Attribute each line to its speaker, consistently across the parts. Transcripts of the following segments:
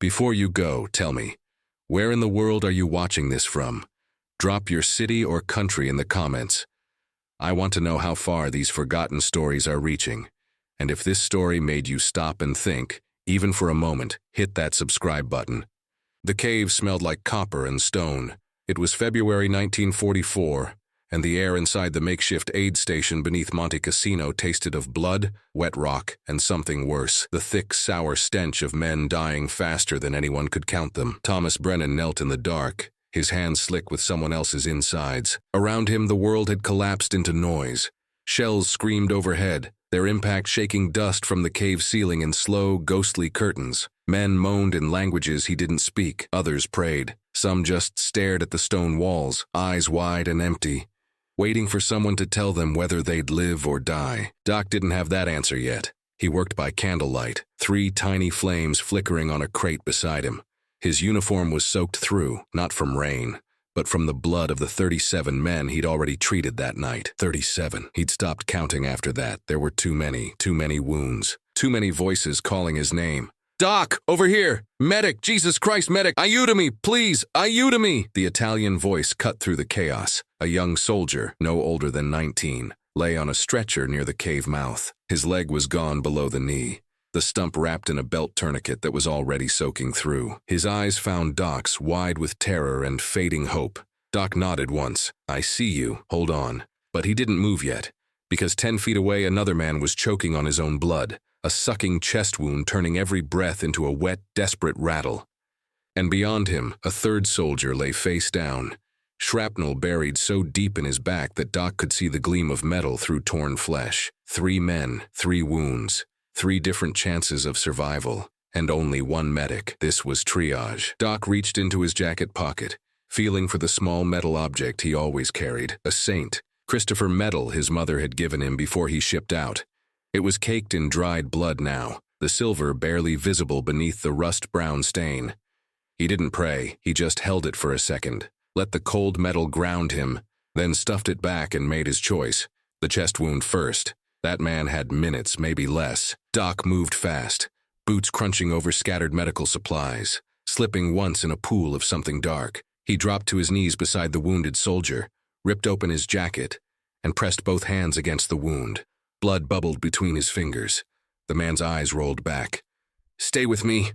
Speaker 1: Before you go, tell me, where in the world are you watching this from? Drop your city or country in the comments. I want to know how far these forgotten stories are reaching. And if this story made you stop and think, even for a moment, hit that subscribe button. The cave smelled like copper and stone. It was February 1944, and the air inside the makeshift aid station beneath Monte Cassino tasted of blood, wet rock, and something worse, the thick, sour stench of men dying faster than anyone could count them. Thomas Brennan knelt in the dark, his hands slick with someone else's insides. Around him, the world had collapsed into noise. Shells screamed overhead, their impact shaking dust from the cave ceiling in slow, ghostly curtains. Men moaned in languages he didn't speak. Others prayed. Some just stared at the stone walls, eyes wide and empty, waiting for someone to tell them whether they'd live or die. Doc didn't have that answer yet. He worked by candlelight, 3 tiny flames flickering on a crate beside him. His uniform was soaked through, not from rain, but from the blood of the 37 men he'd already treated that night. 37. He'd stopped counting after that. There were too many wounds, too many voices calling his name. "Doc, over here! Medic! Jesus Christ, medic! Aiuto me, please! Aiuto me!" The Italian voice cut through the chaos. A young soldier, no older than 19, lay on a stretcher near the cave mouth. His leg was gone below the knee, the stump wrapped in a belt tourniquet that was already soaking through. His eyes found Doc's, wide with terror and fading hope. Doc nodded once. "I see you. Hold on." But he didn't move yet, because 10 feet away another man was choking on his own blood, a sucking chest wound turning every breath into a wet, desperate rattle. And beyond him, a third soldier lay face down, shrapnel buried so deep in his back that Doc could see the gleam of metal through torn flesh. 3 men, 3 wounds, 3 different chances of survival, and only 1 medic. This was Triage. Doc reached into his jacket pocket, feeling for the small metal object he always carried, a saint, Christopher medal his mother had given him before he shipped out. It was caked in dried blood now, the silver barely visible beneath the rust-brown stain. He didn't pray, he just held it for a second, let the cold metal ground him, then stuffed it back and made his choice. The chest wound first. That man had minutes, maybe less. Doc moved fast, boots crunching over scattered medical supplies, slipping once in a pool of something dark. He dropped to his knees beside the wounded soldier, ripped open his jacket, and pressed both hands against the wound. Blood bubbled between his fingers. The man's eyes rolled back. "Stay with me,"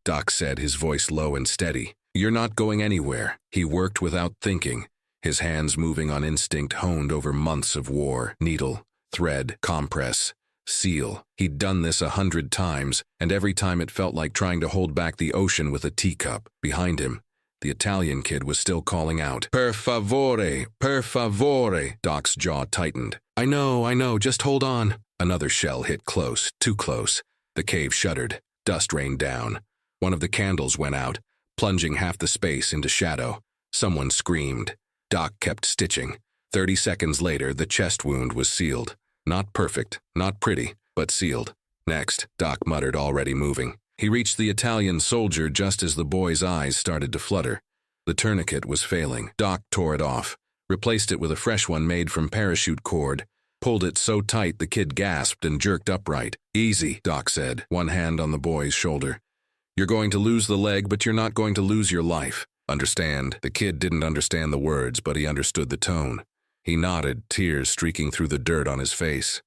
Speaker 1: Doc said, his voice low and steady. "You're not going anywhere." He worked without thinking, his hands moving on instinct honed over months of war. Needle, thread, compress, seal. He'd done this 100 times, and every time it felt like trying to hold back the ocean with a teacup. Behind him, the Italian kid was still calling out, "Per favore, per favore." Doc's jaw tightened. I know, just hold on." Another shell hit close, too close. The cave shuddered. Dust rained down. One of the candles went out, plunging half the space into shadow. Someone screamed. Doc kept stitching. 30 seconds later, the chest wound was sealed. Not perfect, not pretty, but sealed. "Next," Doc muttered, already moving. He reached the Italian soldier just as the boy's eyes started to flutter. The tourniquet was failing. Doc tore it off, replaced it with a fresh one made from parachute cord, pulled it so tight the kid gasped and jerked upright. "Easy," Doc said, one hand on the boy's shoulder. "You're going to lose the leg, but you're not going to lose your life. Understand?" The kid didn't understand the words, but he understood the tone. He nodded, tears streaking through the dirt on his face.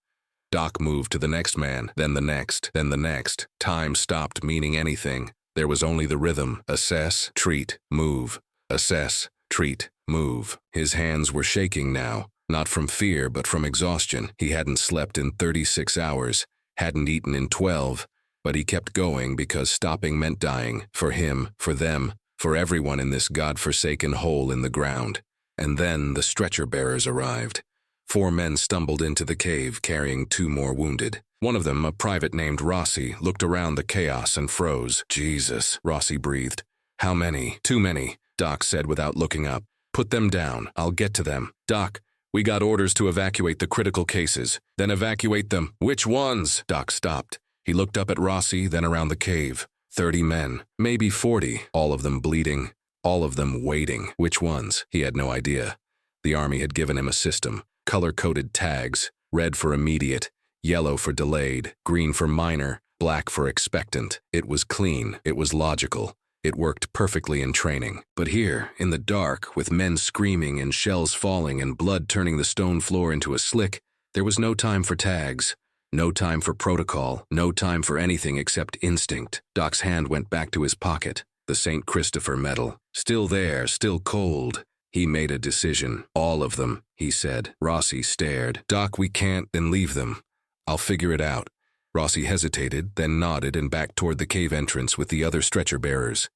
Speaker 1: Doc moved to the next man, then the next, then the next. Time stopped meaning anything. There was only the rhythm. Assess, treat, move. Assess, treat, move. His hands were shaking now, not from fear but from exhaustion. He hadn't slept in 36 hours, hadn't eaten in 12, but he kept going because stopping meant dying. For him, for them, for everyone in this God-forsaken hole in the ground. And then the stretcher-bearers arrived. 4 men stumbled into the cave carrying 2 more wounded. One of them, a private named Rossi, looked around the chaos and froze. "Jesus," Rossi breathed. "How many?" "Too many," Doc said without looking up. "Put them down. I'll get to them." "Doc, we got orders to evacuate the critical cases." "Then evacuate them." "Which ones?" Doc stopped. He looked up at Rossi, then around the cave. 30 men, maybe 40, all of them bleeding, all of them waiting. Which ones? He had no idea. The army had given him a system. Color-coded tags, red for immediate, yellow for delayed, green for minor, black for expectant. It was clean, it was logical. It worked perfectly in training. But here, in the dark, with men screaming and shells falling and blood turning the stone floor into a slick, there was no time for tags. No time for protocol, no time for anything except instinct. Doc's hand went back to his pocket. The St. Christopher medal. Still there, still cold. He made a decision. All of them, he said. Rossi stared. Doc, we can't, then leave them. I'll figure it out. Rossi hesitated, then nodded and backed toward the cave entrance with the other stretcher-bearers.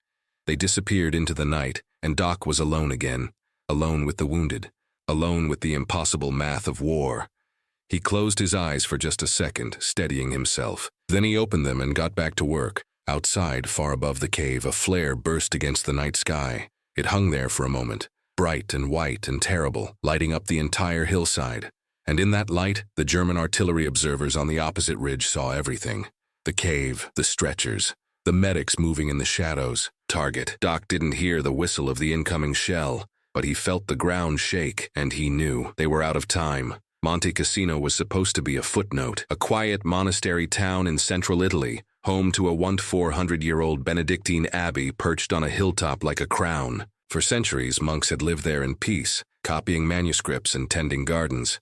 Speaker 1: They disappeared into the night, and Doc was alone again. Alone with the wounded. Alone with the impossible math of war. He closed his eyes for just a second, steadying himself. Then he opened them and got back to work. Outside, far above the cave, a flare burst against the night sky. It hung there for a moment, bright and white and terrible, lighting up the entire hillside. And in that light, the German artillery observers on the opposite ridge saw everything. The cave, the stretchers, the medics moving in the shadows. Target. Doc didn't hear the whistle of the incoming shell, but he felt the ground shake, and he knew they were out of time. Monte Cassino was supposed to be a footnote, a quiet monastery town in central Italy, home to a 400-year-old Benedictine abbey perched on a hilltop like a crown. For centuries, monks had lived there in peace, copying manuscripts and tending gardens.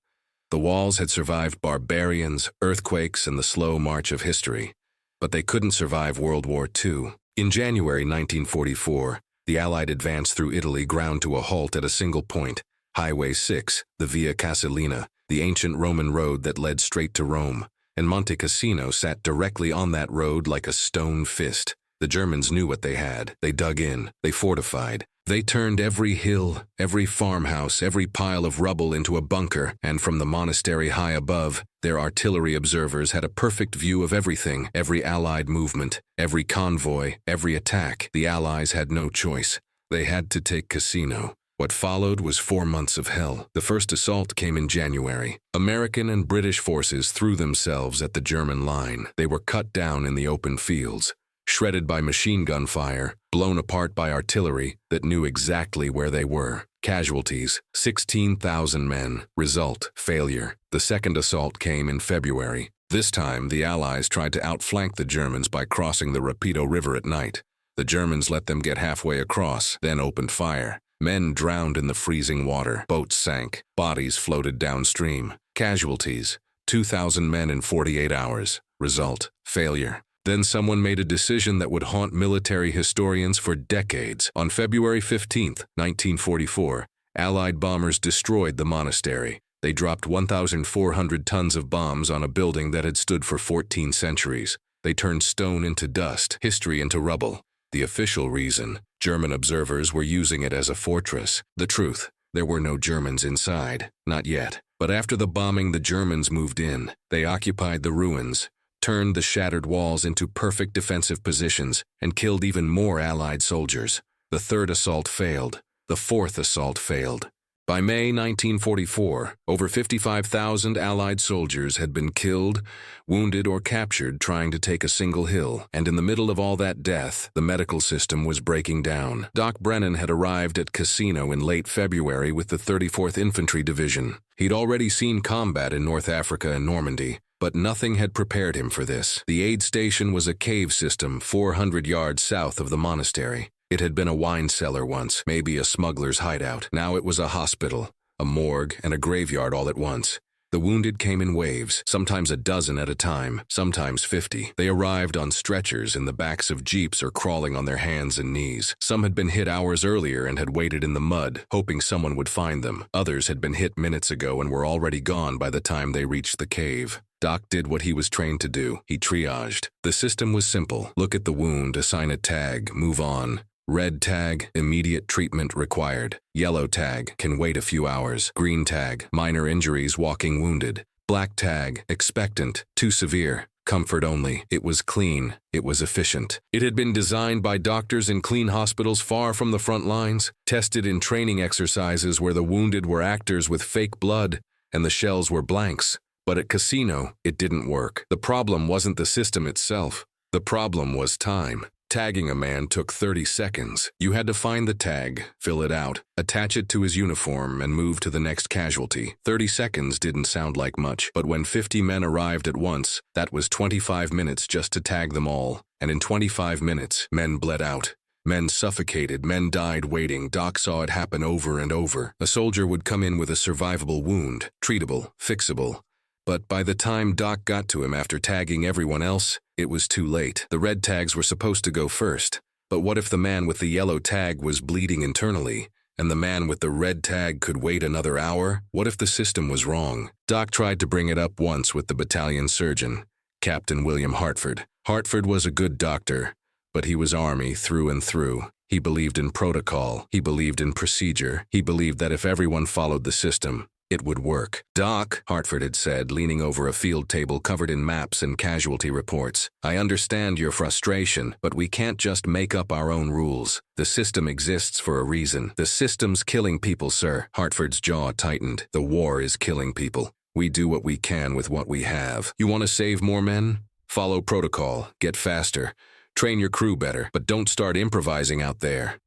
Speaker 1: The walls had survived barbarians, earthquakes, and the slow march of history. But they couldn't survive World War II. In January 1944, the Allied advance through Italy ground to a halt at a single point, Highway 6, the Via Casilina, the ancient Roman road that led straight to Rome, and Monte Cassino sat directly on that road like a stone fist. The Germans knew what they had. They dug in. They fortified. They turned every hill, every farmhouse, every pile of rubble into a bunker, and from the monastery high above, their artillery observers had a perfect view of everything, every Allied movement, every convoy, every attack. The Allies had no choice. They had to take Cassino. What followed was 4 months of hell. The first assault came in January. American and British forces threw themselves at the German line. They were cut down in the open fields, shredded by machine gun fire, blown apart by artillery that knew exactly where they were. Casualties, 16,000 men. Result, failure. The second assault came in February. This time, the Allies tried to outflank the Germans by crossing the Rapido River at night. The Germans let them get halfway across, then opened fire. Men drowned in the freezing water. Boats sank. Bodies floated downstream. Casualties, 2,000 men in 48 hours. Result, failure. Then someone made a decision that would haunt military historians for decades. On February 15, 1944, Allied bombers destroyed the monastery. They dropped 1,400 tons of bombs on a building that had stood for 14 centuries. They turned stone into dust, history into rubble. The official reason, German observers were using it as a fortress. The truth, there were no Germans inside. Not yet. But after the bombing, the Germans moved in. They occupied the ruins, turned the shattered walls into perfect defensive positions, and killed even more Allied soldiers. The third assault failed. The fourth assault failed. By May 1944, over 55,000 Allied soldiers had been killed, wounded, or captured trying to take a single hill, and in the middle of all that death, the medical system was breaking down. Doc Brennan had arrived at Cassino in late February with the 34th Infantry Division. He'd already seen combat in North Africa and Normandy, but nothing had prepared him for this. The aid station was a cave system 400 yards south of the monastery. It had been a wine cellar once, maybe a smuggler's hideout. Now it was a hospital, a morgue, and a graveyard all at once. The wounded came in waves, sometimes a dozen at a time, sometimes 50. They arrived on stretchers in the backs of jeeps or crawling on their hands and knees. Some had been hit hours earlier and had waited in the mud, hoping someone would find them. Others had been hit minutes ago and were already gone by the time they reached the cave. Doc did what he was trained to do. He triaged. The system was simple. Look at the wound, assign a tag, move on. Red tag, immediate treatment required. Yellow tag, can wait a few hours. Green tag, minor injuries, walking wounded. Black tag, expectant, too severe. Comfort only. It was clean. It was efficient. It had been designed by doctors in clean hospitals far from the front lines, tested in training exercises where the wounded were actors with fake blood and the shells were blanks. But at Cassino, it didn't work. The problem wasn't the system itself. The problem was time. Tagging a man took 30 seconds. You had to find the tag, fill it out, attach it to his uniform, and move to the next casualty. 30 seconds didn't sound like much, but when 50 men arrived at once, that was 25 minutes just to tag them all. And in 25 minutes, men bled out. Men suffocated, men died waiting. Doc saw it happen over and over. A soldier would come in with a survivable wound, treatable, fixable. But by the time Doc got to him after tagging everyone else, it was too late. The red tags were supposed to go first. But what if the man with the yellow tag was bleeding internally, and the man with the red tag could wait another hour? What if the system was wrong? Doc tried to bring it up once with the battalion surgeon, Captain William Hartford. Hartford was a good doctor, but he was Army through and through. He believed in protocol. He believed in procedure. He believed that if everyone followed the system, it would work. "Doc," Hartford had said, leaning over a field table covered in maps and casualty reports, "I understand your frustration, but we can't just make up our own rules. The system exists for a reason. The system's killing people, sir." Hartford's jaw tightened. "The war is killing people. We do what we can with what we have. You want to save more men? Follow protocol. Get faster. Train your crew better, but don't start improvising out there."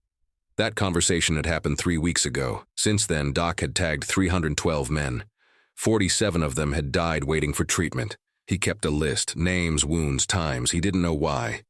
Speaker 1: That conversation had happened 3 weeks ago. Since then, Doc had tagged 312 men. 47 of them had died waiting for treatment. He kept a list, names, wounds, times. He didn't know why.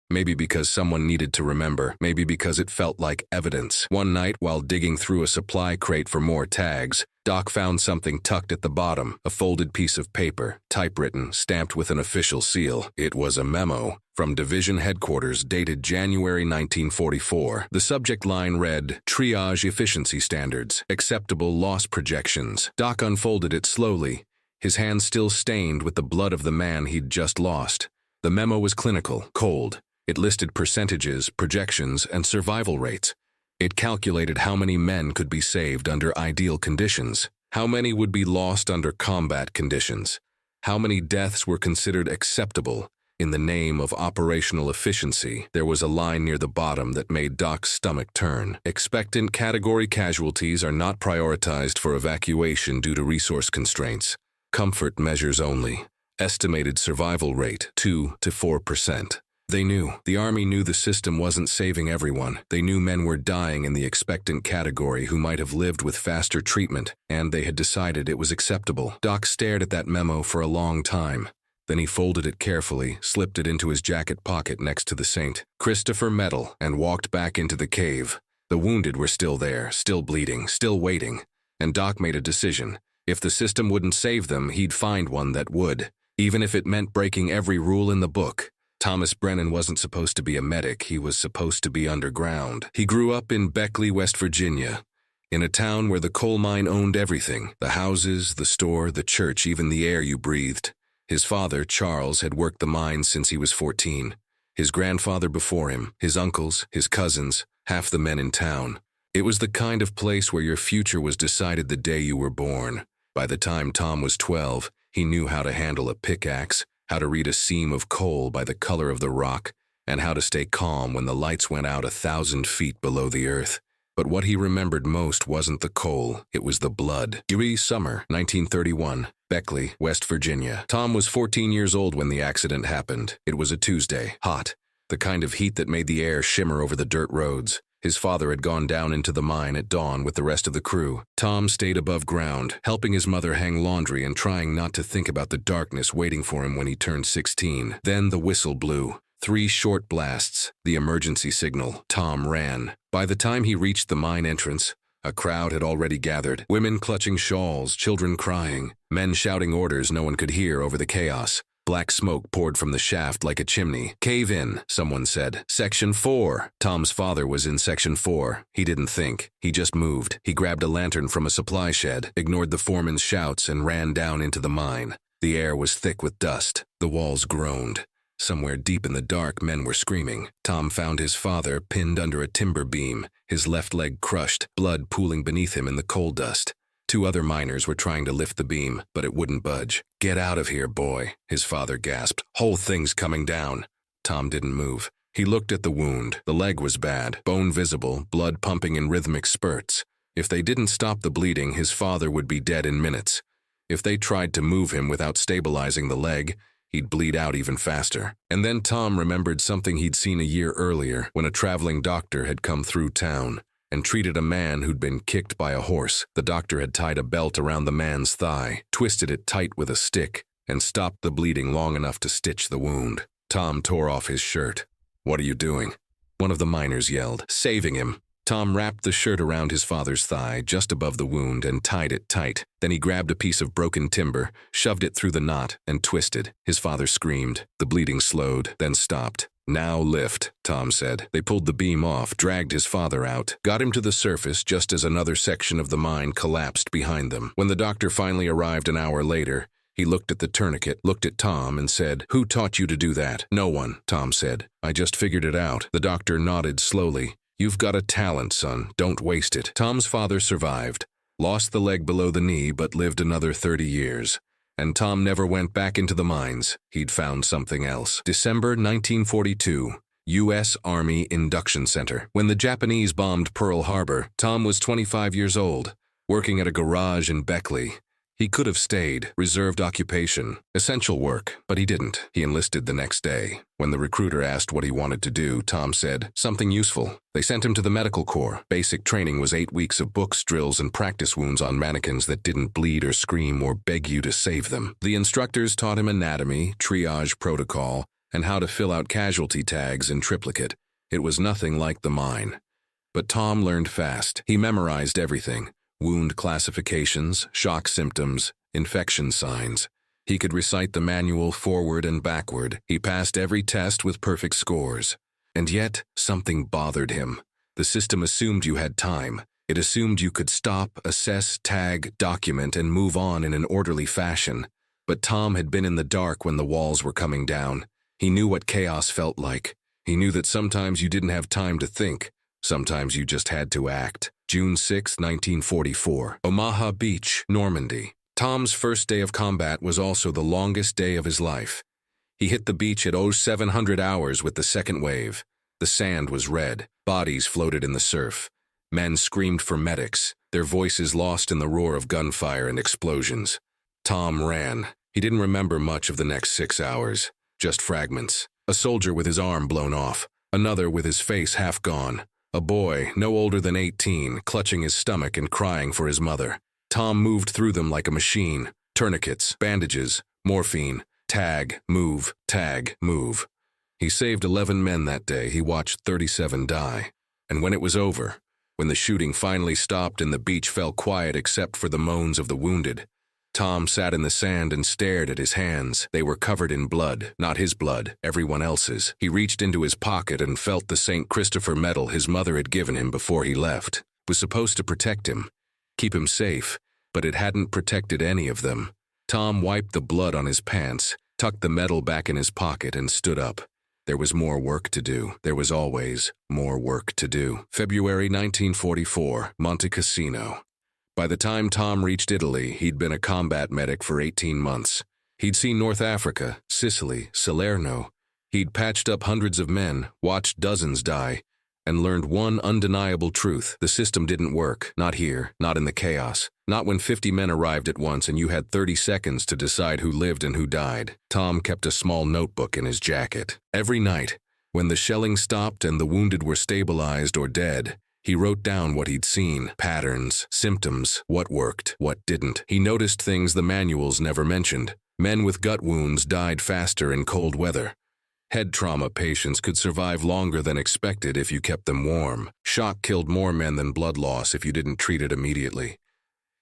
Speaker 1: Maybe because someone needed to remember, maybe because it felt like evidence. One night, while digging through a supply crate for more tags, Doc found something tucked at the bottom, a folded piece of paper, typewritten, stamped with an official seal. It was a memo from Division Headquarters dated January 1944. The subject line read, "Triage Efficiency Standards, Acceptable Loss Projections." Doc unfolded it slowly, his hands still stained with the blood of the man he'd just lost. The memo was clinical, cold. It listed percentages, projections, and survival rates. It calculated how many men could be saved under ideal conditions, how many would be lost under combat conditions, how many deaths were considered acceptable in the name of operational efficiency. There was a line near the bottom that made Doc's stomach turn. "Expectant category casualties are not prioritized for evacuation due to resource constraints. Comfort measures only. Estimated survival rate, 2 to 4%. They knew. The Army knew the system wasn't saving everyone. They knew men were dying in the expectant category who might have lived with faster treatment, and they had decided it was acceptable. Doc stared at that memo for a long time. Then he folded it carefully, slipped it into his jacket pocket next to the St. Christopher medal, and walked back into the cave. The wounded were still there, still bleeding, still waiting. And Doc made a decision. If the system wouldn't save them, he'd find one that would, even if it meant breaking every rule in the book. Thomas Brennan wasn't supposed to be a medic. He was supposed to be underground. He grew up in Beckley, West Virginia, in a town where the coal mine owned everything: the houses, the store, the church, even the air you breathed. His father, Charles, had worked the mines since he was 14. His grandfather before him, his uncles, his cousins, half the men in town. It was the kind of place where your future was decided the day you were born. By the time Tom was 12, he knew how to handle a pickaxe, how to read a seam of coal by the color of the rock, and how to stay calm when the lights went out 1,000 feet below the earth. But what he remembered most wasn't the coal, it was the blood. Erie summer, 1931, Beckley, West Virginia. Tom was 14 years old when the accident happened. It was a Tuesday, hot, the kind of heat that made the air shimmer over the dirt roads. His father had gone down into the mine at dawn with the rest of the crew. Tom stayed above ground, helping his mother hang laundry and trying not to think about the darkness waiting for him when he turned 16. Then the whistle blew. 3 short blasts, the emergency signal. Tom ran. By the time he reached the mine entrance, a crowd had already gathered. Women clutching shawls, children crying, men shouting orders no one could hear over the chaos. Black smoke poured from the shaft like a chimney. "Cave in," someone said. "Section 4. Tom's father was in Section 4. He didn't think. He just moved. He grabbed a lantern from a supply shed, ignored the foreman's shouts, and ran down into the mine. The air was thick with dust. The walls groaned. Somewhere deep in the dark, men were screaming. Tom found his father pinned under a timber beam, his left leg crushed, blood pooling beneath him in the coal dust. 2 other miners were trying to lift the beam, but it wouldn't budge. "Get out of here, boy," his father gasped. "Whole thing's coming down." Tom didn't move. He looked at the wound. The leg was bad, bone visible, blood pumping in rhythmic spurts. If they didn't stop the bleeding, his father would be dead in minutes. If they tried to move him without stabilizing the leg, he'd bleed out even faster. And then Tom remembered something he'd seen a year earlier when a traveling doctor had come through town and treated a man who'd been kicked by a horse. The doctor had tied a belt around the man's thigh, twisted it tight with a stick, and stopped the bleeding long enough to stitch the wound. Tom tore off his shirt. "What are you doing?" one of the miners yelled. "Saving him." Tom wrapped the shirt around his father's thigh just above the wound and tied it tight. Then he grabbed a piece of broken timber, shoved it through the knot, and twisted. His father screamed. The bleeding slowed, then stopped. "Now lift," Tom said. They pulled the beam off, dragged his father out, got him to the surface just as another section of the mine collapsed behind them. When the doctor finally arrived an hour later, he looked at the tourniquet, looked at Tom, and said, "Who taught you to do that?" "No one," Tom said. "I just figured it out." The doctor nodded slowly. "You've got a talent, son. Don't waste it." Tom's father survived, lost the leg below the knee, but lived another 30 years. And Tom never went back into the mines. He'd found something else. December 1942, U.S. Army Induction Center. When the Japanese bombed Pearl Harbor, Tom was 25 years old, working at a garage in Beckley. He could have stayed, reserved occupation, essential work, but he didn't. He enlisted the next day. When the recruiter asked what he wanted to do, Tom said, "Something useful." They sent him to the medical corps. Basic training was 8 weeks of books, drills, and practice wounds on mannequins that didn't bleed or scream or beg you to save them. The instructors taught him anatomy, triage protocol, and how to fill out casualty tags in triplicate. It was nothing like the mine. But Tom learned fast. He memorized everything. Wound classifications, shock symptoms, infection signs. He could recite the manual forward and backward. He passed every test with perfect scores. And yet, something bothered him. The system assumed you had time. It assumed you could stop, assess, tag, document, and move on in an orderly fashion. But Tom had been in the dark when the walls were coming down. He knew what chaos felt like. He knew that sometimes you didn't have time to think. Sometimes you just had to act. June 6, 1944. Omaha Beach, Normandy. Tom's first day of combat was also the longest day of his life. He hit the beach at 0700 hours with the second wave. The sand was red. Bodies floated in the surf. Men screamed for medics, their voices lost in the roar of gunfire and explosions. Tom ran. He didn't remember much of the next 6 hours, just fragments. A soldier with his arm blown off, another with his face half gone. A boy, no older than 18, clutching his stomach and crying for his mother. Tom moved through them like a machine. Tourniquets, bandages, morphine, tag, move, tag, move. He saved 11 men that day. He watched 37 die. And when it was over, when the shooting finally stopped and the beach fell quiet except for the moans of the wounded, Tom sat in the sand and stared at his hands. They were covered in blood, not his blood, everyone else's. He reached into his pocket and felt the St. Christopher medal his mother had given him before he left. It was supposed to protect him, keep him safe, but it hadn't protected any of them. Tom wiped the blood on his pants, tucked the medal back in his pocket, and stood up. There was more work to do. There was always more work to do. February 1944, Monte Cassino. By the time Tom reached Italy, he'd been a combat medic for 18 months. He'd seen North Africa, Sicily, Salerno. He'd patched up hundreds of men, watched dozens die, and learned one undeniable truth. The system didn't work. Not here, not in the chaos. Not when 50 men arrived at once and you had 30 seconds to decide who lived and who died. Tom kept a small notebook in his jacket. Every night, when the shelling stopped and the wounded were stabilized or dead, he wrote down what he'd seen, patterns, symptoms, what worked, what didn't. He noticed things the manuals never mentioned. Men with gut wounds died faster in cold weather. Head trauma patients could survive longer than expected if you kept them warm. Shock killed more men than blood loss if you didn't treat it immediately.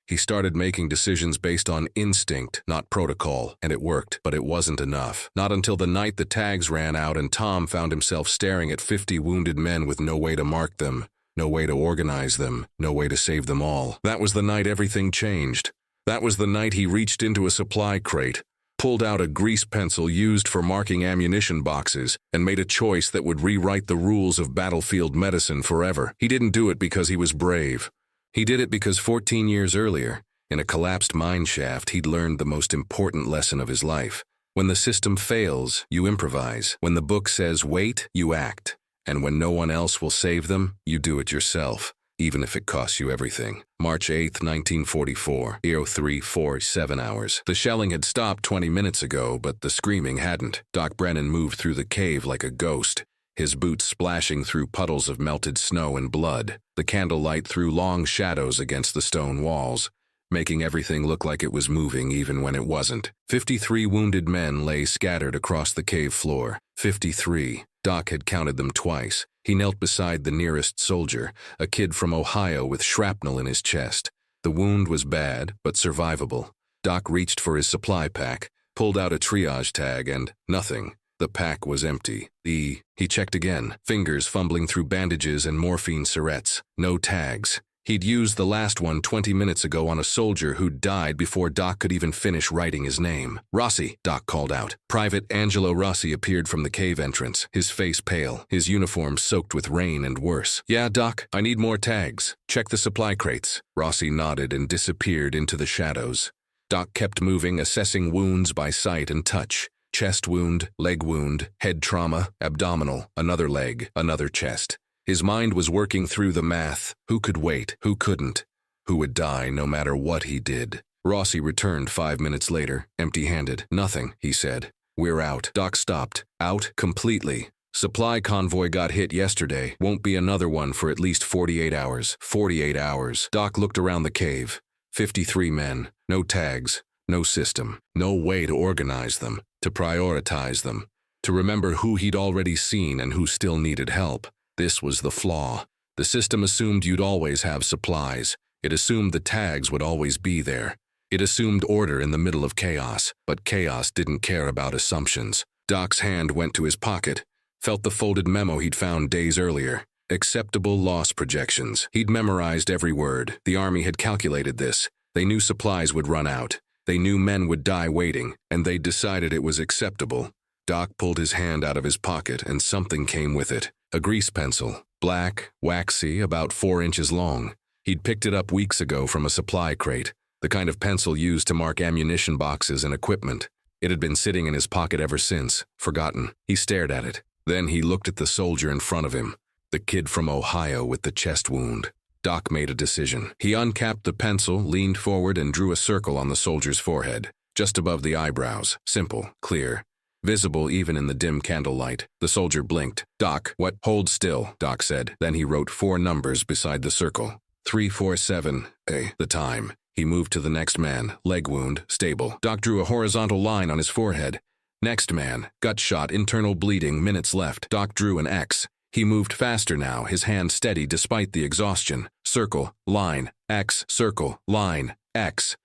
Speaker 1: He started making decisions based on instinct, not protocol, and it worked, but it wasn't enough. Not until the night the tags ran out and Tom found himself staring at 50 wounded men with no way to mark them. No way to organize them, no way to save them all. That was the night everything changed. That was the night he reached into a supply crate, pulled out a grease pencil used for marking ammunition boxes, and made a choice that would rewrite the rules of battlefield medicine forever. He didn't do it because he was brave. He did it because 14 years earlier, in a collapsed mine shaft, he'd learned the most important lesson of his life. When the system fails, you improvise. When the book says wait, you act. And when no one else will save them, you do it yourself. even if it costs you everything. March 8, 1944, 03:47 hours. The shelling had stopped 20 minutes ago, but the screaming hadn't. Doc Brennan moved through the cave like a ghost, his boots splashing through puddles of melted snow and blood. The candlelight threw long shadows against the stone walls, making everything look like it was moving even when it wasn't. 53 wounded men lay scattered across the cave floor. 53. Doc had counted them twice. He knelt beside the nearest soldier, a kid from Ohio with shrapnel in his chest. The wound was bad, but survivable. Doc reached for his supply pack, pulled out a triage tag, and nothing. The pack was empty. He checked again, fingers fumbling through bandages and morphine syrettes. No tags. He'd used the last one 20 minutes ago on a soldier who'd died before Doc could even finish writing his name. "Rossi," Doc called out. Private Angelo Rossi appeared from the cave entrance, his face pale, his uniform soaked with rain and worse. "Yeah, Doc, I need more tags. Check the supply crates." Rossi nodded and disappeared into the shadows. Doc kept moving, assessing wounds by sight and touch. Chest wound, leg wound, head trauma, abdominal, another leg, another chest. His mind was working through the math. Who could wait? Who couldn't? Who would die no matter what he did? Rossi returned 5 minutes later, empty-handed. "Nothing," he said. "We're out." Doc stopped. "Out? Completely. Supply convoy got hit yesterday. Won't be another one for at least 48 hours. 48 hours. Doc looked around the cave. 53 men. No tags. No system. No way to organize them. To prioritize them. To remember who he'd already seen and who still needed help. This was the flaw. The system assumed you'd always have supplies. It assumed the tags would always be there. It assumed order in the middle of chaos, but chaos didn't care about assumptions. Doc's hand went to his pocket, felt the folded memo he'd found days earlier. Acceptable loss projections. He'd memorized every word. The army had calculated this. They knew supplies would run out. They knew men would die waiting, and they decided it was acceptable. Doc pulled his hand out of his pocket, and something came with it. A grease pencil, black, waxy, about 4 inches long. He'd picked it up weeks ago from a supply crate, the kind of pencil used to mark ammunition boxes and equipment. It had been sitting in his pocket ever since, forgotten. He stared at it. Then he looked at the soldier in front of him, the kid from Ohio with the chest wound. Doc made a decision. He uncapped the pencil, leaned forward, and drew a circle on the soldier's forehead, just above the eyebrows. Simple, clear. Visible even in the dim candlelight. The soldier blinked. "Doc, what?" "Hold still," Doc said. Then he wrote 4 numbers beside the circle. 347, the time. He moved to the next man. Leg wound, stable. Doc drew a horizontal line on his forehead. Next man, gut shot, internal bleeding, minutes left. Doc drew an X. He moved faster now, his hand steady despite the exhaustion. Circle, line, X, circle, line, X.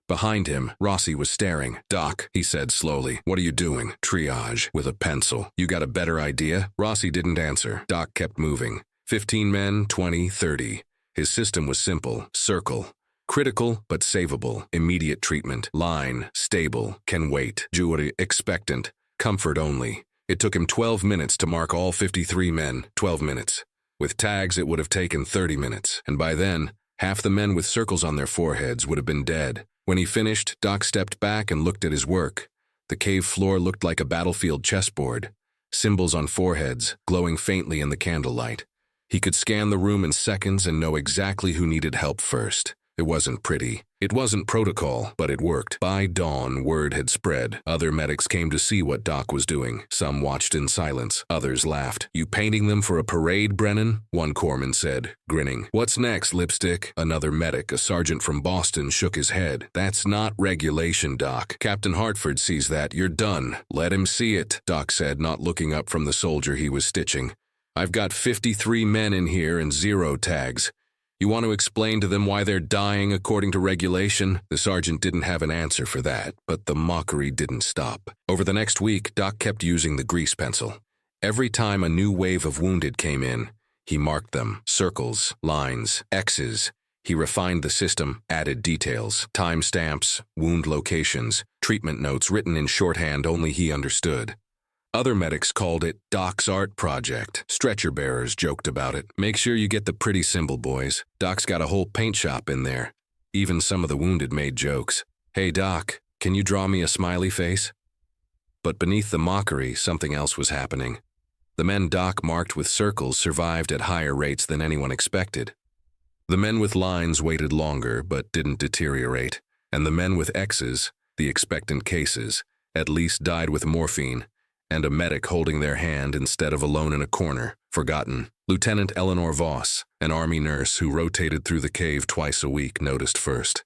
Speaker 1: Behind him, Rossi was staring. "Doc," he said slowly, "what are you doing?" "Triage, with a pencil. You got a better idea?" Rossi didn't answer. Doc kept moving. 15 men, 20, 30. His system was simple. Circle. Critical, but savable. Immediate treatment. Line. Stable. Can wait. Jury. Expectant. Comfort only. It took him 12 minutes to mark all 53 men. 12 minutes. With tags, it would have taken 30 minutes. And by then, half the men with circles on their foreheads would have been dead. When he finished, Doc stepped back and looked at his work. The cave floor looked like a battlefield chessboard. Symbols on foreheads, glowing faintly in the candlelight. He could scan the room in seconds and know exactly who needed help first. It wasn't pretty. It wasn't protocol, but it worked. By dawn, word had spread. Other medics came to see what Doc was doing. Some watched in silence. Others laughed. "You painting them for a parade, Brennan?" one corpsman said, grinning. "What's next, lipstick?" Another medic, a sergeant from Boston, shook his head. "That's not regulation, Doc. Captain Hartford sees that. You're done." "Let him see it," Doc said, not looking up from the soldier he was stitching. "I've got 53 men in here and 0 tags. You want to explain to them why they're dying according to regulation?" The sergeant didn't have an answer for that, but the mockery didn't stop. Over the next week, Doc kept using the grease pencil. Every time a new wave of wounded came in, he marked them. Circles, lines, X's. He refined the system, added details, timestamps, wound locations, treatment notes written in shorthand only he understood. Other medics called it Doc's art project. Stretcher bearers joked about it. "Make sure you get the pretty symbol, boys. Doc's got a whole paint shop in there." Even some of the wounded made jokes. "Hey, Doc, can you draw me a smiley face?" But beneath the mockery, something else was happening. The men Doc marked with circles survived at higher rates than anyone expected. The men with lines waited longer but didn't deteriorate, and the men with X's, the expectant cases, at least died with morphine, and a medic holding their hand instead of alone in a corner, forgotten. Lieutenant Eleanor Voss, an army nurse who rotated through the cave twice a week, noticed first.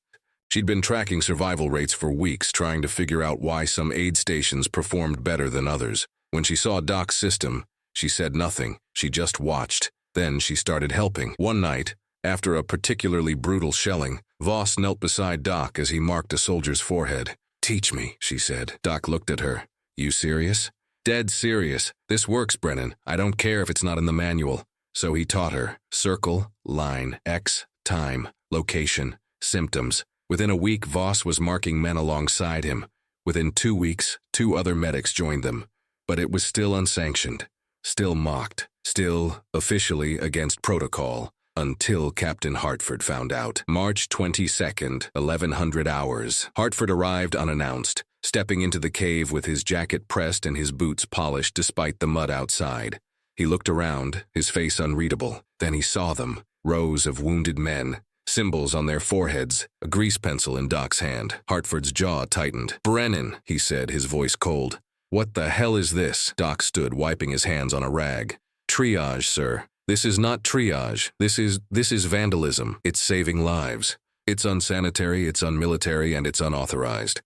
Speaker 1: She'd been tracking survival rates for weeks, trying to figure out why some aid stations performed better than others. When she saw Doc's system, she said nothing. She just watched. Then she started helping. One night, after a particularly brutal shelling, Voss knelt beside Doc as he marked a soldier's forehead. "Teach me," she said. Doc looked at her. "You serious?" "Dead serious. This works, Brennan. I don't care if it's not in the manual." So he taught her. Circle, line, X, time, location, symptoms. Within a week, Voss was marking men alongside him. Within 2 weeks, 2 other medics joined them. But it was still unsanctioned, still mocked, still officially against protocol, until Captain Hartford found out. March 22nd, 1100 hours. Hartford arrived unannounced, stepping into the cave with his jacket pressed and his boots polished despite the mud outside. He looked around, his face unreadable. Then he saw them, rows of wounded men, symbols on their foreheads, a grease pencil in Doc's hand. Hartford's jaw tightened. "Brennan," he said, his voice cold. "What the hell is this?" Doc stood, wiping his hands on a rag. "Triage, sir. This is not triage. This is vandalism. It's saving lives. It's unsanitary, it's unmilitary, and it's unauthorized."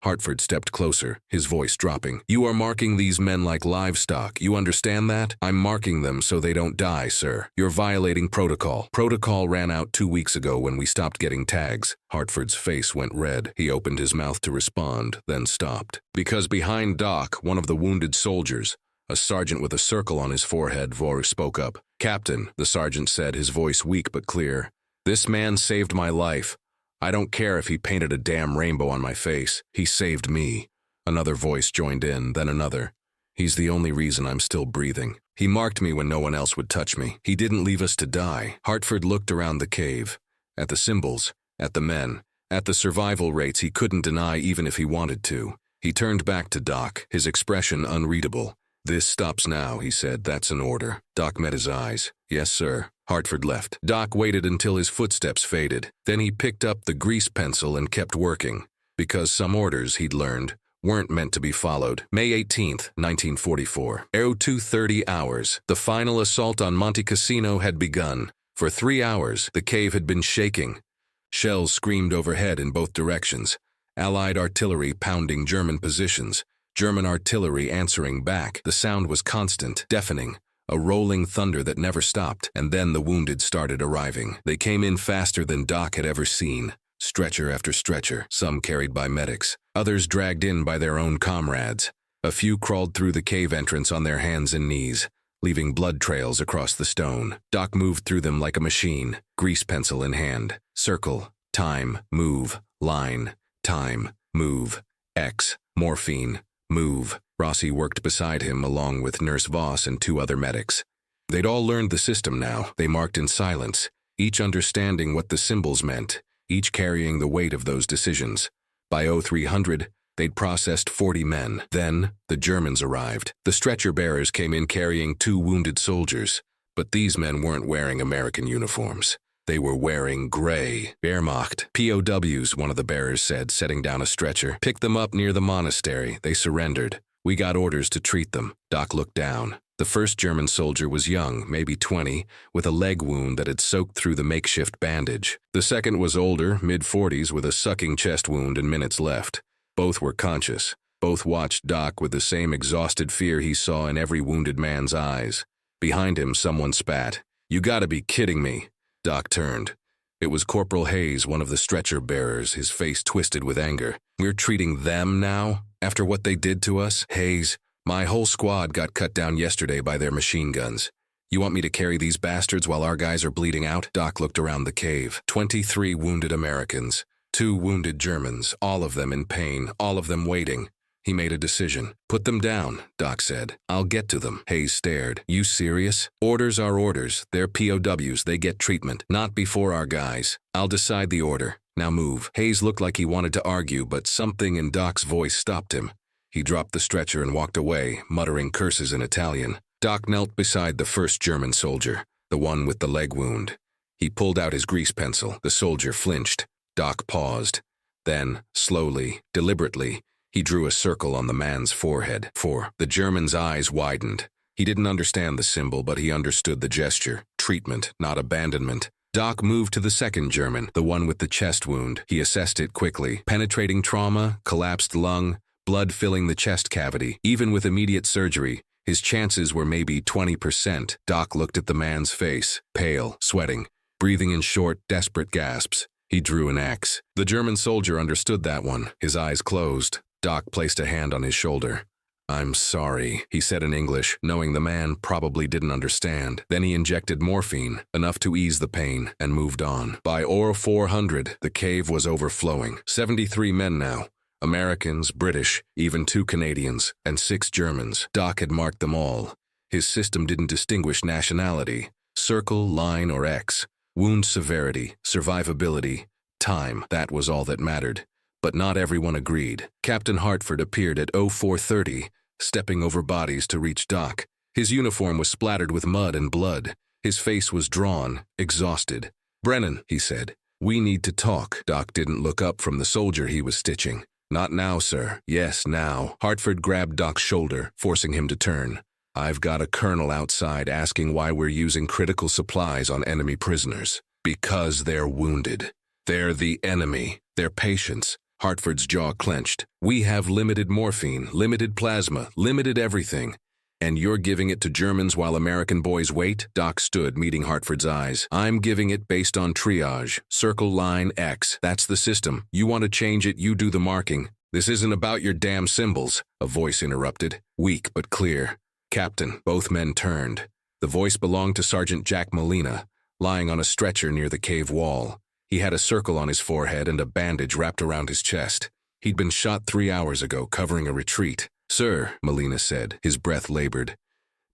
Speaker 1: Hartford stepped closer, his voice dropping. "You are marking these men like livestock. You understand that? I'm marking them so they don't die, sir. You're violating protocol. Protocol ran out 2 weeks ago when we stopped getting tags." Hartford's face went red. He opened his mouth to respond, then stopped. Because behind Doc, one of the wounded soldiers, a sergeant with a circle on his forehead, Voss spoke up. "Captain," the sergeant said, his voice weak but clear, "this man saved my life. I don't care if he painted a damn rainbow on my face. He saved me." Another voice joined in, then another. "He's the only reason I'm still breathing. He marked me when no one else would touch me. He didn't leave us to die." Hartford looked around the cave, at the symbols, at the men, at the survival rates he couldn't deny even if he wanted to. He turned back to Doc, his expression unreadable. "This stops now," he said. "That's an order." Doc met his eyes. "Yes, sir." Hartford left. Doc waited until his footsteps faded. Then he picked up the grease pencil and kept working, because some orders, he'd learned, weren't meant to be followed. May 18th, 1944. 02:30 hours. The final assault on Monte Cassino had begun. For 3 hours, the cave had been shaking. Shells screamed overhead in both directions. Allied artillery pounding German positions. German artillery answering back. The sound was constant, deafening. A rolling thunder that never stopped, and then the wounded started arriving. They came in faster than Doc had ever seen. Stretcher after stretcher, some carried by medics, others dragged in by their own comrades. A few crawled through the cave entrance on their hands and knees, leaving blood trails across the stone. Doc moved through them like a machine, grease pencil in hand. Circle, time, move, line, time, move, X, morphine, move. Rossi worked beside him along with Nurse Voss and 2 other medics. They'd all learned the system now. They marked in silence, each understanding what the symbols meant, each carrying the weight of those decisions. By 0300, they'd processed 40 men. Then, the Germans arrived. The stretcher bearers came in carrying 2 wounded soldiers, but these men weren't wearing American uniforms. They were wearing gray. Wehrmacht. POWs, one of the bearers said, setting down a stretcher. "Pick them up near the monastery. They surrendered. We got orders to treat them." Doc looked down. The first German soldier was young, maybe 20, with a leg wound that had soaked through the makeshift bandage. The second was older, mid-40s, with a sucking chest wound and minutes left. Both were conscious. Both watched Doc with the same exhausted fear he saw in every wounded man's eyes. Behind him, someone spat. "You gotta be kidding me." Doc turned. It was Corporal Hayes, one of the stretcher bearers, his face twisted with anger. "We're treating them now? After what they did to us?" "Hayes, my whole squad got cut down yesterday by their machine guns. You want me to carry these bastards while our guys are bleeding out?" Doc looked around the cave. 23 wounded Americans, 2 wounded Germans, all of them in pain, all of them waiting. He made a decision. "Put them down," Doc said. "I'll get to them." Hayes stared. "You serious?" "Orders are orders. They're POWs. They get treatment. Not before our guys. I'll decide the order. Now move." Hayes looked like he wanted to argue, but something in Doc's voice stopped him. He dropped the stretcher and walked away, muttering curses in Italian. Doc knelt beside the first German soldier, the one with the leg wound. He pulled out his grease pencil. The soldier flinched. Doc paused. Then, slowly, deliberately, he drew a circle on the man's forehead. The German's eyes widened. He didn't understand the symbol, but he understood the gesture. Treatment, not abandonment. Doc moved to the second German, the one with the chest wound. He assessed it quickly. Penetrating trauma, collapsed lung, blood filling the chest cavity. Even with immediate surgery, his chances were maybe 20%. Doc looked at the man's face, pale, sweating, breathing in short, desperate gasps. He drew an X. The German soldier understood that one. His eyes closed. Doc placed a hand on his shoulder. "I'm sorry," he said in English, knowing the man probably didn't understand. Then he injected morphine, enough to ease the pain, and moved on. By Oro 400, the cave was overflowing. 73 men now. Americans, British, even 2 Canadians, and 6 Germans. Doc had marked them all. His system didn't distinguish nationality. Circle, line, or X. Wound severity, survivability, time, that was all that mattered. But not everyone agreed. Captain Hartford appeared at 0430, stepping over bodies to reach Doc. His uniform was splattered with mud and blood. His face was drawn, exhausted. "Brennan," he said, "we need to talk." Doc didn't look up from the soldier he was stitching. "Not now, sir." "Yes, now." Hartford grabbed Doc's shoulder, forcing him to turn. "I've got a colonel outside asking why we're using critical supplies on enemy prisoners. Because they're wounded. They're the enemy. They're patients." Hartford's jaw clenched. "We have limited morphine, limited plasma, limited everything. And you're giving it to Germans while American boys wait?" Doc stood, meeting Hartford's eyes. "I'm giving it based on triage. Circle, line, X. That's the system. You want to change it, you do the marking. This isn't about your damn symbols," a voice interrupted, weak but clear. "Captain." Both men turned. The voice belonged to Sergeant Jack Molina, lying on a stretcher near the cave wall. He had a circle on his forehead and a bandage wrapped around his chest. He'd been shot 3 hours ago, covering a retreat. "Sir," Molina said, his breath labored.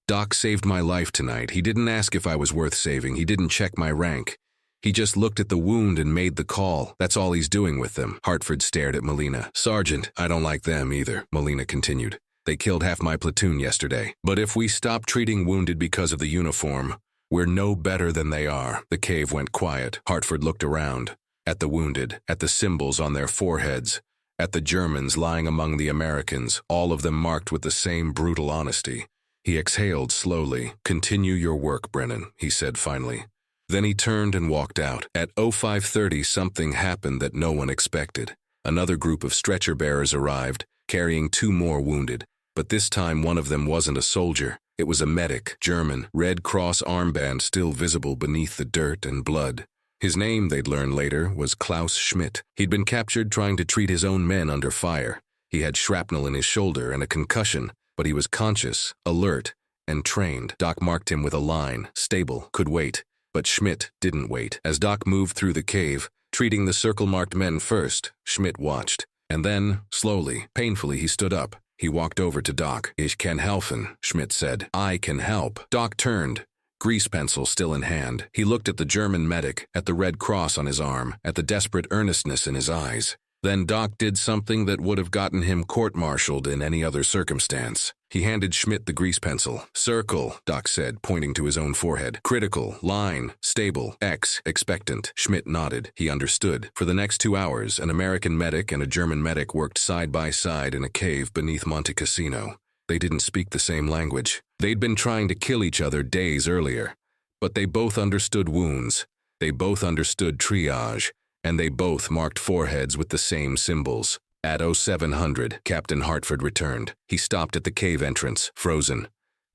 Speaker 1: "Doc saved my life tonight. He didn't ask if I was worth saving. He didn't check my rank. He just looked at the wound and made the call. That's all he's doing with them." Hartford stared at Molina. "Sergeant, I don't like them either," Molina continued. "They killed half my platoon yesterday. But if we stop treating wounded because of the uniform, we're no better than they are." The cave went quiet. Hartford looked around, at the wounded, at the symbols on their foreheads, at the Germans lying among the Americans, all of them marked with the same brutal honesty. He exhaled slowly. "Continue your work, Brennan," he said finally. Then he turned and walked out. At 0530, something happened that no one expected. Another group of stretcher bearers arrived, carrying 2 more wounded. But this time one of them wasn't a soldier. It was a medic, German, Red Cross armband still visible beneath the dirt and blood. His name, they'd learn later, was Klaus Schmidt. He'd been captured trying to treat his own men under fire. He had shrapnel in his shoulder and a concussion, but he was conscious, alert, and trained. Doc marked him with a line, stable, could wait. But Schmidt didn't wait. As Doc moved through the cave, treating the circle-marked men first, Schmidt watched. And then, slowly, painfully, he stood up. He walked over to Doc. "Ich kann helfen," Schmidt said. "I can help." Doc turned, grease pencil still in hand. He looked at the German medic, at the red cross on his arm, at the desperate earnestness in his eyes. Then Doc did something that would have gotten him court-martialed in any other circumstance. He handed Schmidt the grease pencil. "Circle," Doc said, pointing to his own forehead. "Critical, line, stable, X, expectant." Schmidt nodded. He understood. For the next 2 hours, an American medic and a German medic worked side by side in a cave beneath Monte Cassino. They didn't speak the same language. They'd been trying to kill each other days earlier. But they both understood wounds. They both understood triage. And they both marked foreheads with the same symbols. At 0700, Captain Hartford returned. He stopped at the cave entrance, frozen,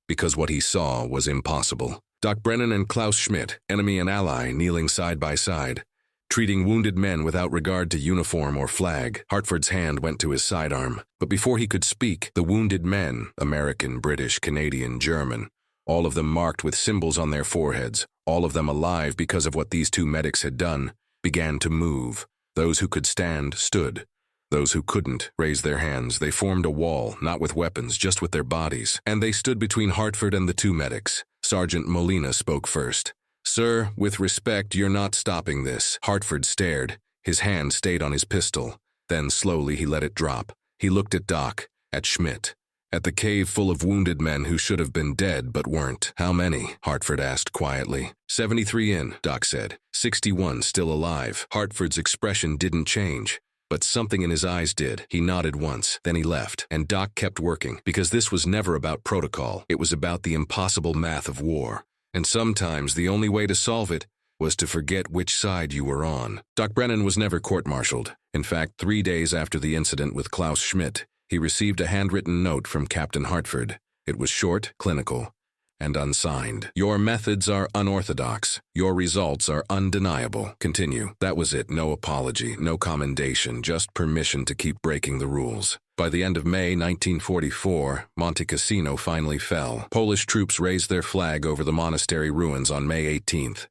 Speaker 1: because what he saw was impossible. Doc Brennan and Klaus Schmidt, enemy and ally, kneeling side by side, treating wounded men without regard to uniform or flag. Hartford's hand went to his sidearm, but before he could speak, the wounded men, American, British, Canadian, German, all of them marked with symbols on their foreheads, all of them alive because of what these 2 medics had done, began to move. Those who could stand, stood. Those who couldn't, raised their hands. They formed a wall, not with weapons, just with their bodies. And they stood between Hartford and the 2 medics. Sergeant Molina spoke first. "Sir, with respect, you're not stopping this." Hartford stared. His hand stayed on his pistol. Then slowly he let it drop. He looked at Doc, at Schmidt. At the cave full of wounded men who should have been dead but weren't. How many? Hartford asked quietly. 73 in, Doc said. 61 still alive. Hartford's expression didn't change, but something in his eyes did. He nodded once, then he left, and Doc kept working, because this was never about protocol. It was about the impossible math of war. And sometimes the only way to solve it was to forget which side you were on. Doc Brennan was never court-martialed. In fact, 3 days after the incident with Klaus Schmidt, he received a handwritten note from Captain Hartford. It was short, clinical, and unsigned. Your methods are unorthodox. Your results are undeniable. Continue. That was it. No apology, no commendation, just permission to keep breaking the rules. By the end of May 1944, Monte Cassino finally fell. Polish troops raised their flag over the monastery ruins on May 18th.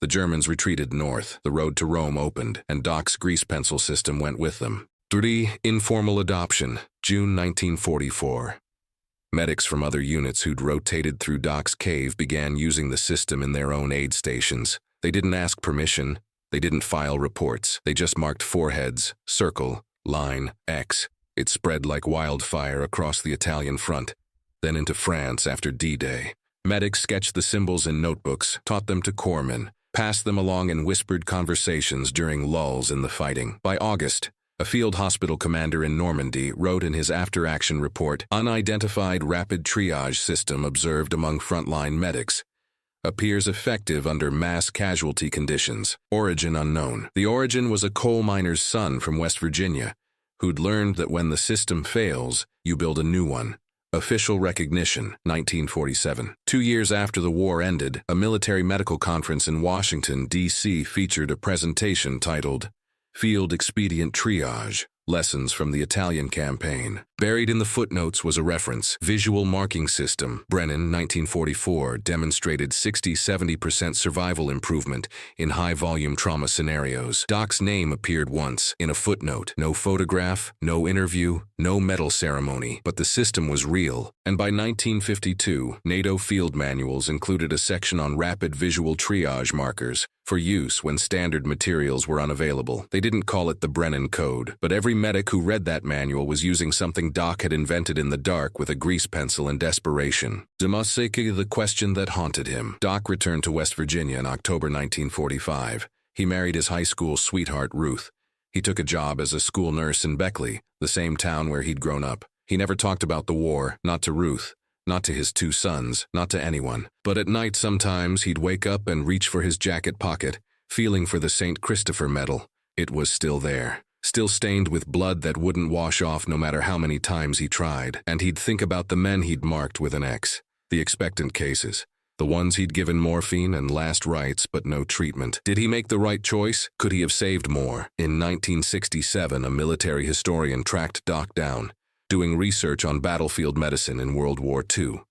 Speaker 1: The Germans retreated north. The road to Rome opened, and Doc's grease pencil system went with them. 3. Informal adoption, June 1944. Medics from other units who'd rotated through Doc's cave began using the system in their own aid stations. They didn't ask permission. They didn't file reports. They just marked foreheads, circle, line, X. It spread like wildfire across the Italian front, then into France after D-Day. Medics sketched the symbols in notebooks, taught them to corpsmen, passed them along in whispered conversations during lulls in the fighting. By August, a field hospital commander in Normandy wrote in his after-action report, "Unidentified rapid triage system observed among frontline medics. Appears effective under mass casualty conditions. Origin unknown." The origin was a coal miner's son from West Virginia, who'd learned that when the system fails, you build a new one. Official recognition, 1947. 2 years after the war ended, a military medical conference in Washington, D.C. featured a presentation titled Field Expedient Triage, Lessons from the Italian Campaign. Buried in the footnotes was a reference. Visual marking system. Brennan, 1944, demonstrated 60–70% survival improvement in high-volume trauma scenarios. Doc's name appeared once in a footnote. No photograph, no interview, no medal ceremony, but the system was real. And by 1952, NATO field manuals included a section on rapid visual triage markers for use when standard materials were unavailable. They didn't call it the Brennan Code, but every medic who read that manual was using something Doc had invented in the dark with a grease pencil in desperation. Demoseki, the question that haunted him. Doc returned to West Virginia in October 1945. He married his high school sweetheart, Ruth. He took a job as a school nurse in Beckley, the same town where he'd grown up. He never talked about the war, not to Ruth, not to his 2 sons, not to anyone. But at night sometimes he'd wake up and reach for his jacket pocket, feeling for the St. Christopher medal. It was still there, still stained with blood that wouldn't wash off no matter how many times he tried. And he'd think about the men he'd marked with an X, the expectant cases, the ones he'd given morphine and last rites but no treatment. Did he make the right choice? Could he have saved more? In 1967, a military historian tracked Doc down, doing research on battlefield medicine in World War II.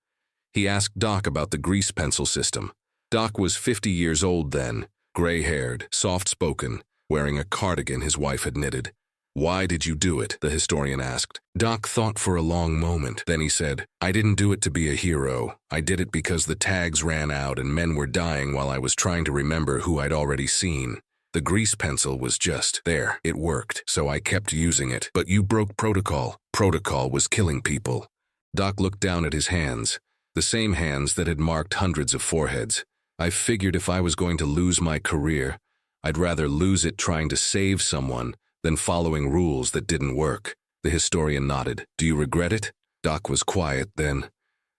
Speaker 1: He asked Doc about the grease pencil system. Doc was 50 years old then, gray-haired, soft-spoken, wearing a cardigan his wife had knitted. "Why did you do it?" the historian asked. Doc thought for a long moment. Then he said, "I didn't do it to be a hero. I did it because the tags ran out and men were dying while I was trying to remember who I'd already seen. The grease pencil was just there. It worked, so I kept using it. But you broke protocol. Protocol was killing people." Doc looked down at his hands, the same hands that had marked hundreds of foreheads. "I figured if I was going to lose my career, I'd rather lose it trying to save someone than following rules that didn't work." The historian nodded. "Do you regret it?" Doc was quiet then.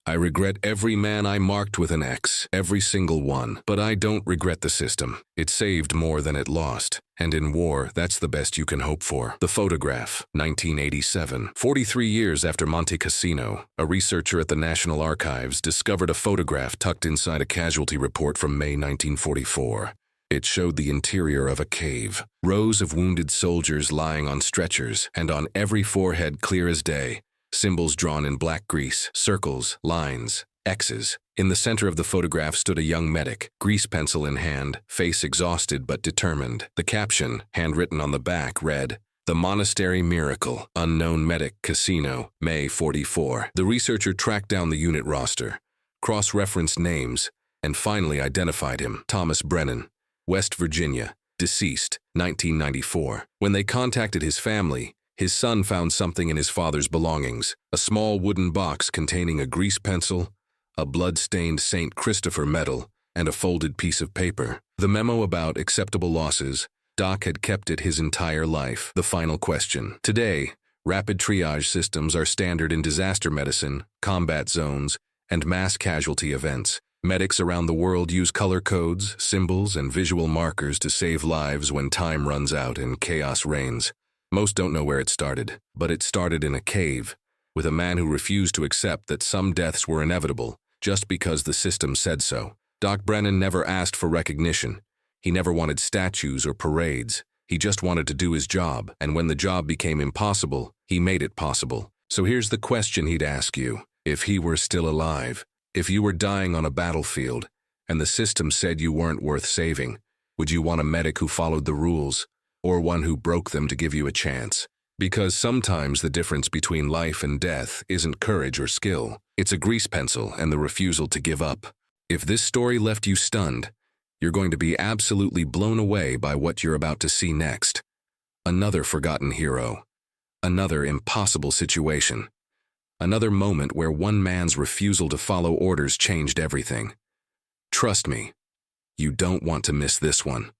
Speaker 1: "I regret every man I marked with an X, every single one. But I don't regret the system. It saved more than it lost. And in war, that's the best you can hope for." The photograph, 1987. 43 years after Monte Cassino, a researcher at the National Archives discovered a photograph tucked inside a casualty report from May 1944. It showed the interior of a cave, rows of wounded soldiers lying on stretchers, and on every forehead clear as day, symbols drawn in black grease, circles, lines, X's. In the center of the photograph stood a young medic, grease pencil in hand, face exhausted but determined. The caption, handwritten on the back, read, "The Monastery Miracle, Unknown Medic, Cassino, May 44. The researcher tracked down the unit roster, cross-referenced names, and finally identified him. Thomas Brennan, West Virginia, deceased, 1994. When they contacted his family, His son found something in his father's belongings, a small wooden box containing a grease pencil, a blood-stained St. Christopher medal, and a folded piece of paper. The memo about acceptable losses, Doc had kept it his entire life. The final question. Today, rapid triage systems are standard in disaster medicine, combat zones, and mass casualty events. Medics around the world use color codes, symbols, and visual markers to save lives when time runs out and chaos reigns. Most don't know where it started, but it started in a cave, with a man who refused to accept that some deaths were inevitable, just because the system said so. Doc Brennan never asked for recognition. He never wanted statues or parades. He just wanted to do his job, and when the job became impossible, he made it possible. So here's the question he'd ask you. If he were still alive, if you were dying on a battlefield, and the system said you weren't worth saving, would you want a medic who followed the rules, or one who broke them to give you a chance? Because sometimes the difference between life and death isn't courage or skill. It's a grease pencil and the refusal to give up. If this story left you stunned, you're going to be absolutely blown away by what you're about to see next. Another forgotten hero. Another impossible situation. Another moment where one man's refusal to follow orders changed everything. Trust me, you don't want to miss this one.